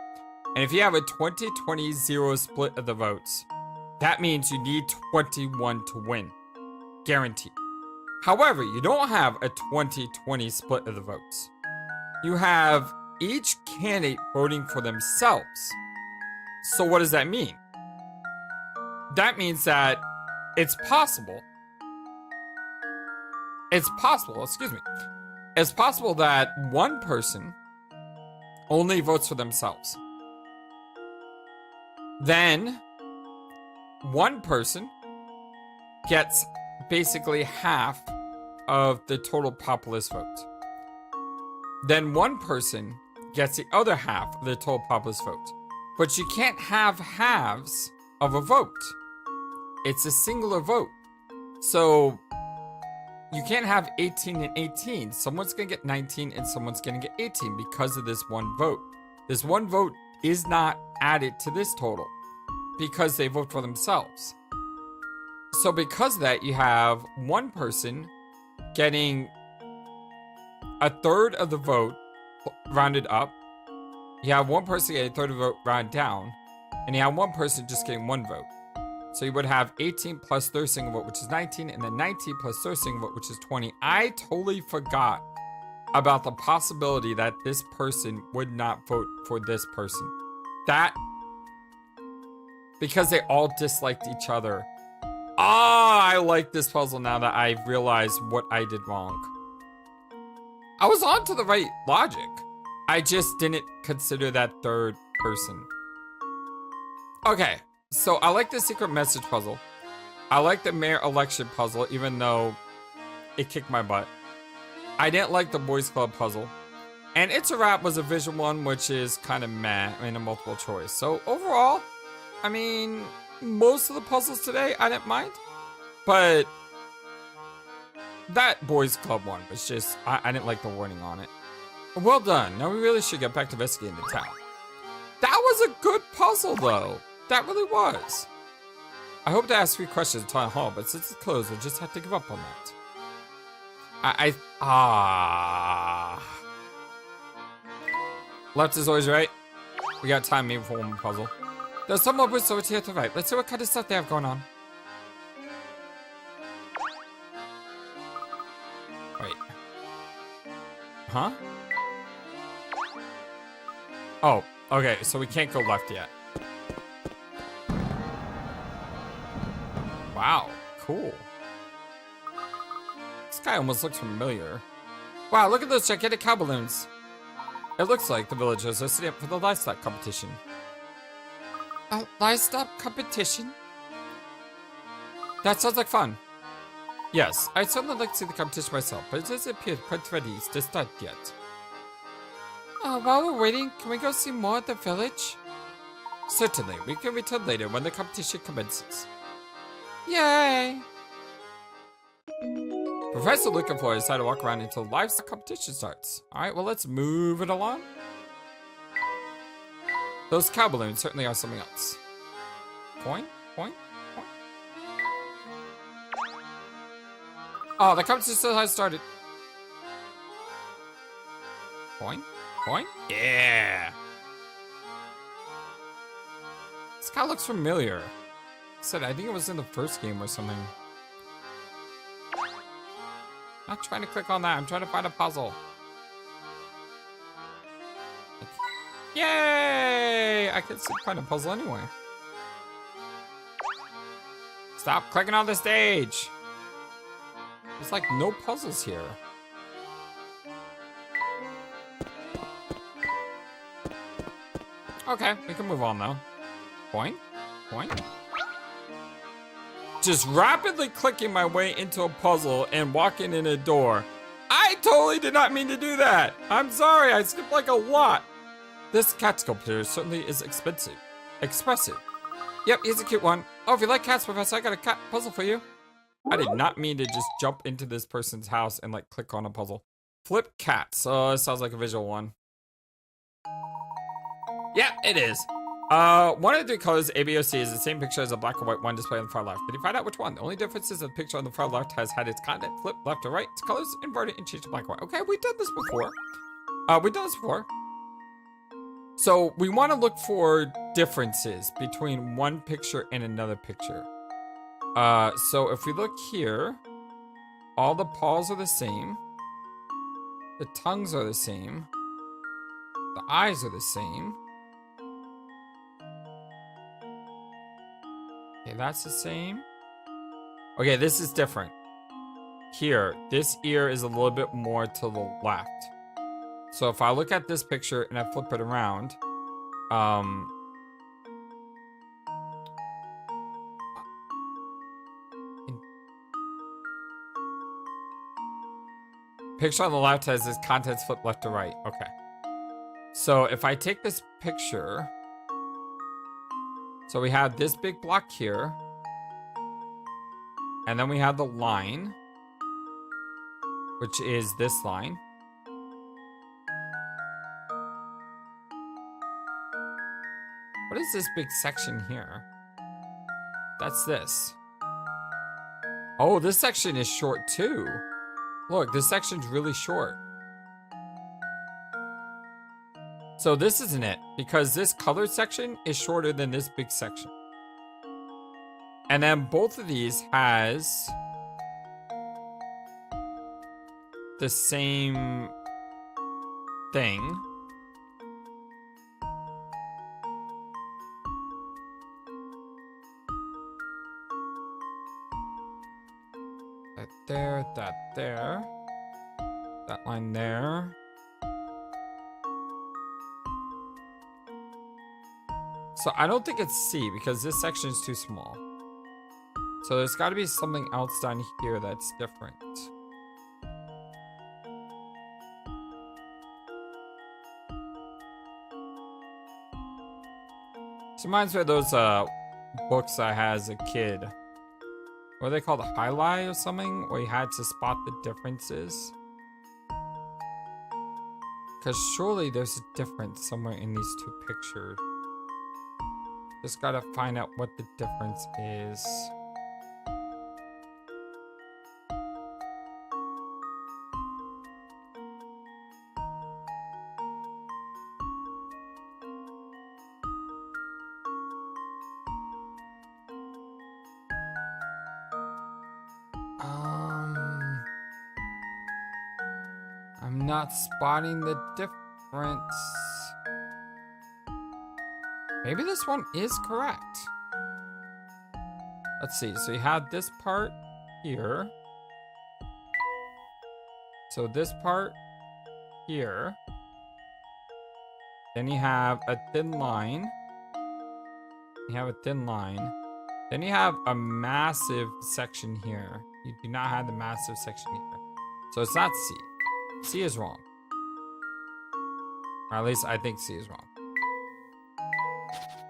And if you have a 20-20-0 split of the votes, that means you need 21 to win. Guaranteed. However, you don't have a 20-20 split of the votes. You have each candidate voting for themselves. So what does that mean? That means that it's possible. It's possible that one person only votes for themselves. Then, one person gets basically half of the total populace vote. then one person gets the other half of the total populace vote. But you can't have halves of a vote. It's a singular vote. So you can't have 18 and 18. Someone's gonna get 19 and someone's gonna get 18 because of this one vote. This one vote is not added to this total because they vote for themselves. So because of that, you have one person getting a third of the vote rounded up. You have one person getting a third of the vote rounded down. And you have one person just getting one vote. So you would have 18 plus third single vote, which is 19, and then 19 plus third single vote, which is 20. I totally forgot about the possibility that this person would not vote for this person. That, because they all disliked each other. I like this puzzle now that I've realized what I did wrong. I was on to the right logic. I just didn't consider that third person. Okay, so I like the secret message puzzle. I like the mayor election puzzle, even though it kicked my butt. I didn't like the boys club puzzle. And It's a Wrap was a visual one, which is kind of meh in a multiple choice. So overall, I mean, most of the puzzles today I didn't mind. But that boys club one was just, I didn't like the wording on it. Well done. Now we really should get back to investigating the town. That was a good puzzle though. That really was. I hope to ask 3 questions at Town Hall, but since it's closed, we'll just have to give up on that. Left is always right. We got time maybe for one more puzzle. There's some more booths over here to the right. Let's see what kind of stuff they have going on. Wait. Huh? Oh, okay, so we can't go left yet. Wow, cool. This guy almost looks familiar. Wow, look at those gigantic cow balloons. It looks like the villagers are setting up for the livestock competition. A livestock competition? That sounds like fun. Yes, I'd certainly like to see the competition myself, but it doesn't appear quite ready to start yet. While we're waiting, can we go see more of the village? Certainly, we can return later when the competition commences. Yay! Professor looking for decided to walk around until the livestock competition starts. Alright, well let's move it along. Those cow balloons certainly are something else. Coin? Coin? Coin? Oh, the competition still has started. Coin? Coin? Yeah! This guy looks familiar. I think it was in the first game or something. Not trying to click on that. I'm trying to find a puzzle. Yay! I can find a puzzle anyway. Stop clicking on the stage. There's like no puzzles here. Okay, we can move on though. Point? Point? Just rapidly clicking my way into a puzzle and walking in a door. I totally did not mean to do that. I'm sorry, I skipped like a lot. This cat sculpture certainly is expressive. Yep, he's a cute one. Oh, if you like cats, Professor, I got a cat puzzle for you. I did not mean to just jump into this person's house and like click on a puzzle. Flip cats. Oh, it sounds like a visual one. Yeah, it is. One of the 3 colors ABOC is the same picture as a black and white one displayed on the far left. Did you find out which one? The only difference is that the picture on the far left has had its content flipped left to right, its colors inverted and changed to black and white. Okay, we've done this before. So we want to look for differences between one picture and another picture. So if we look here, all the paws are the same. The tongues are the same. The eyes are the same. Okay, that's the same. Okay, this is different. Here, this ear is a little bit more to the left. So if I look at this picture and I flip it around, Picture on the left has its contents flipped left to right. Okay. So if I take this picture, so we have this big block here, and then we have the line, which is this line. What is this big section here? That's this. Oh, this section is short too. Look, this section's really short. So this isn't it, because this colored section is shorter than this big section. And then both of these has the same thing. That there, that there. That line there. So I don't think it's C because this section is too small. So there's got to be something else down here that's different. This reminds me of those books I had as a kid. What are they called? Highlight or something? Where you had to spot the differences. Because surely there's a difference somewhere in these two pictures. Just gotta find out what the difference is. I'm not spotting the difference. Maybe this one is correct. Let's see. So you have this part here. So this part here. Then you have a thin line. You have a thin line. Then you have a massive section here. You do not have the massive section here. So it's not C. C is wrong. Or at least I think C is wrong.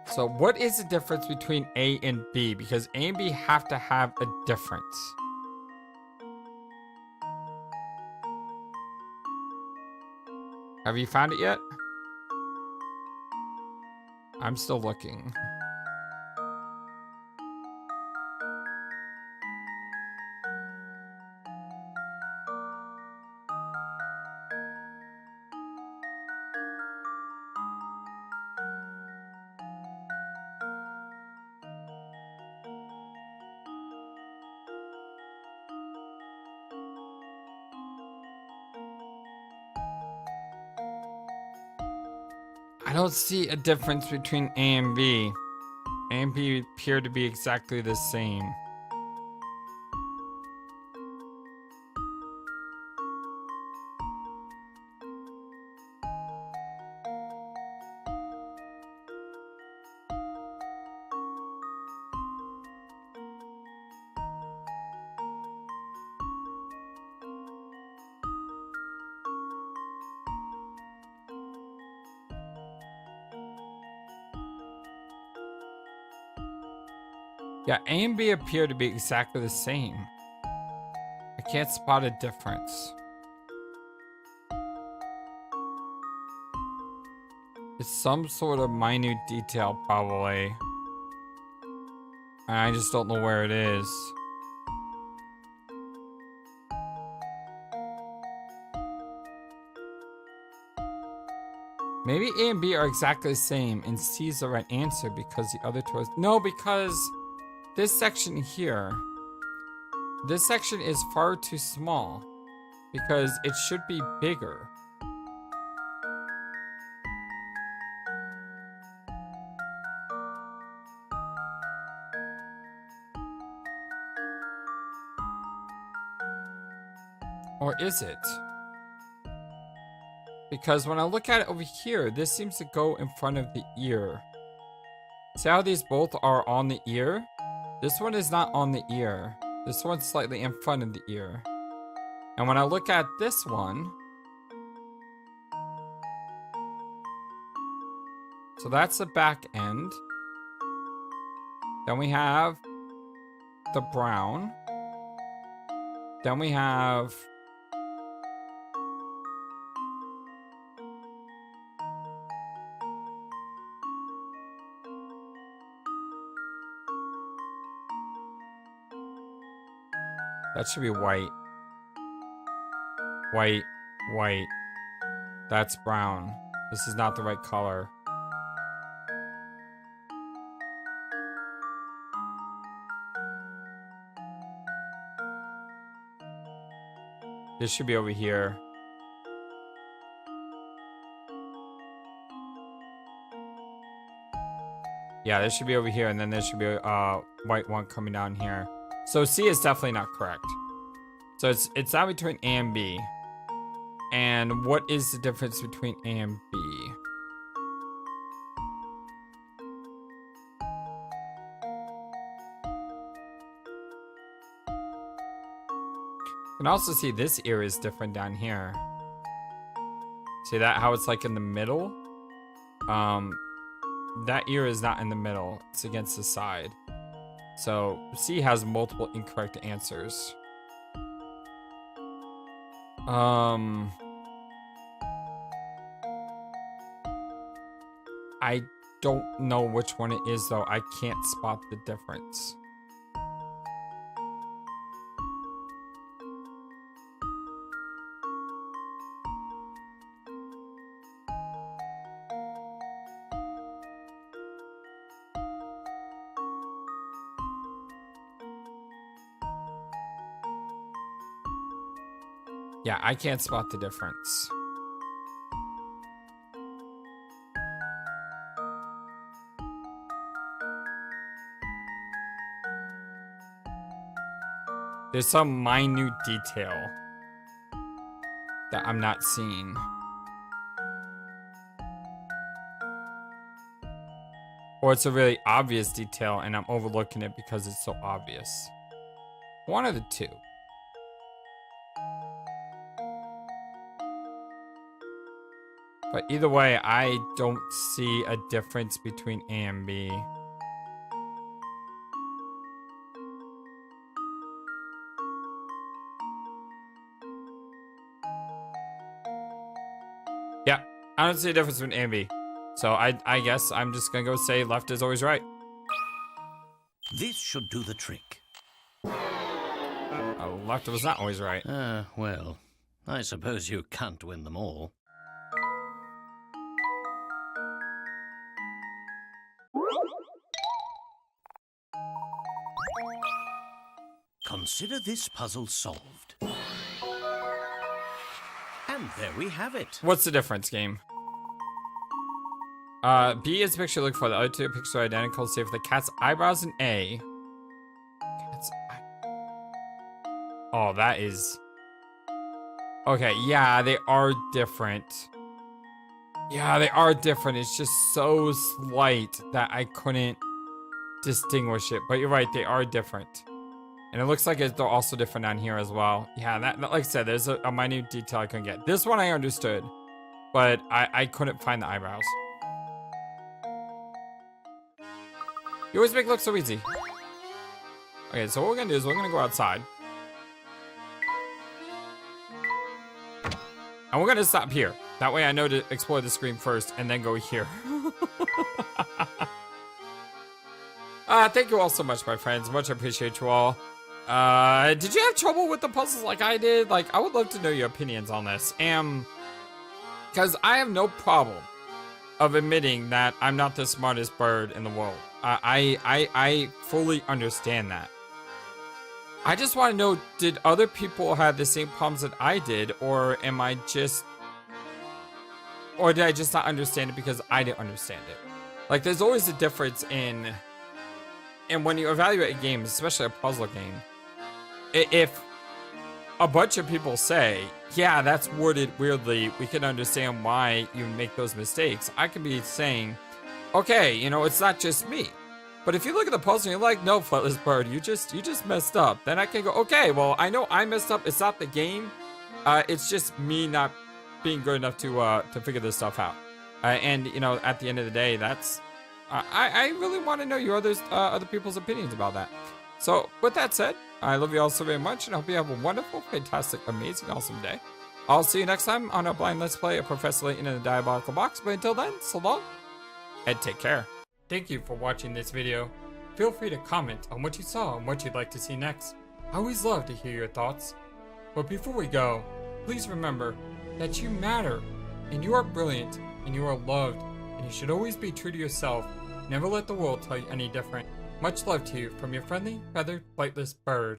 So what is the difference between A and B? Because A and B have to have a difference. Have you found it yet? I'm still looking. I don't see a difference between A and B. A and B appear to be exactly the same. Yeah, A and B appear to be exactly the same. I can't spot a difference. It's some sort of minute detail, probably. And I just don't know where it is. Maybe A and B are exactly the same, and C is the right answer because the other two is... No, because this section here, this section is far too small because it should be bigger. Or is it? Because when I look at it over here, this seems to go in front of the ear. See how these both are on the ear? This one is not on the ear. This one's slightly in front of the ear. And when I look at this one, so that's the back end. Then we have the brown. Then we have that should be white. White, white. That's brown. This is not the right color. This should be over here. Yeah, this should be over here, and then there should be a white one coming down here. So C is definitely not correct. So it's out between A and B. And what is the difference between A and B? You can also see this ear is different down here. See that, how it's like in the middle? That ear is not in the middle. It's against the side. So C has multiple incorrect answers. I don't know which one it is though. I can't spot the difference. Yeah, I can't spot the difference. There's some minute detail that I'm not seeing. Or it's a really obvious detail and I'm overlooking it because it's so obvious. One of the two. But either way, I don't see a difference between A and B. Yeah, I don't see a difference between A and B. So I guess I'm just gonna go say left is always right. This should do the trick. Left was not always right. Well, I suppose you can't win them all. Consider this puzzle solved. And there we have it. What's the difference, game? B is the picture look for. The other two pictures are identical, save for the cat's eyebrows in A. Oh, that is... Okay, yeah, they are different. Yeah, they are different. It's just so slight that I couldn't distinguish it. But you're right, they are different. And it looks like they're also different on here as well. Yeah, that like I said, there's a minute detail I couldn't get. This one I understood, but I couldn't find the eyebrows. You always make it look so easy. Okay, so what we're gonna do is we're gonna go outside. And we're gonna stop here. That way I know to explore the screen first and then go here. Thank you all so much, my friends. Much appreciate you all. Did you have trouble with the puzzles like I did? Like, I would love to know your opinions on this. Because I have no problem of admitting that I'm not the smartest bird in the world. I fully understand that. I just want to know, did other people have the same problems that I did, or did I just not understand it because I didn't understand it? Like, there's always a difference in when you evaluate a game, especially a puzzle game, if a bunch of people say, yeah, that's worded weirdly, we can understand why you make those mistakes, I could be saying, okay, you know, it's not just me. But if you look at the puzzle and you're like, no, Flightless Bird, you just messed up. Then I can go, okay, well, I know I messed up. It's not the game. It's just me not being good enough to figure this stuff out. And you know, at the end of the day, that's I really want to know your other people's opinions about that. So with that said, I love you all so very much, and I hope you have a wonderful, fantastic, amazing, awesome day. I'll see you next time on a blind Let's Play of Professor Layton in the Diabolical Box. But until then, so long, and take care. Thank you for watching this video. Feel free to comment on what you saw and what you'd like to see next. I always love to hear your thoughts. But before we go, please remember that you matter, and you are brilliant, and you are loved, and you should always be true to yourself. Never let the world tell you any different. Much love to you from your friendly, feathered, flightless bird.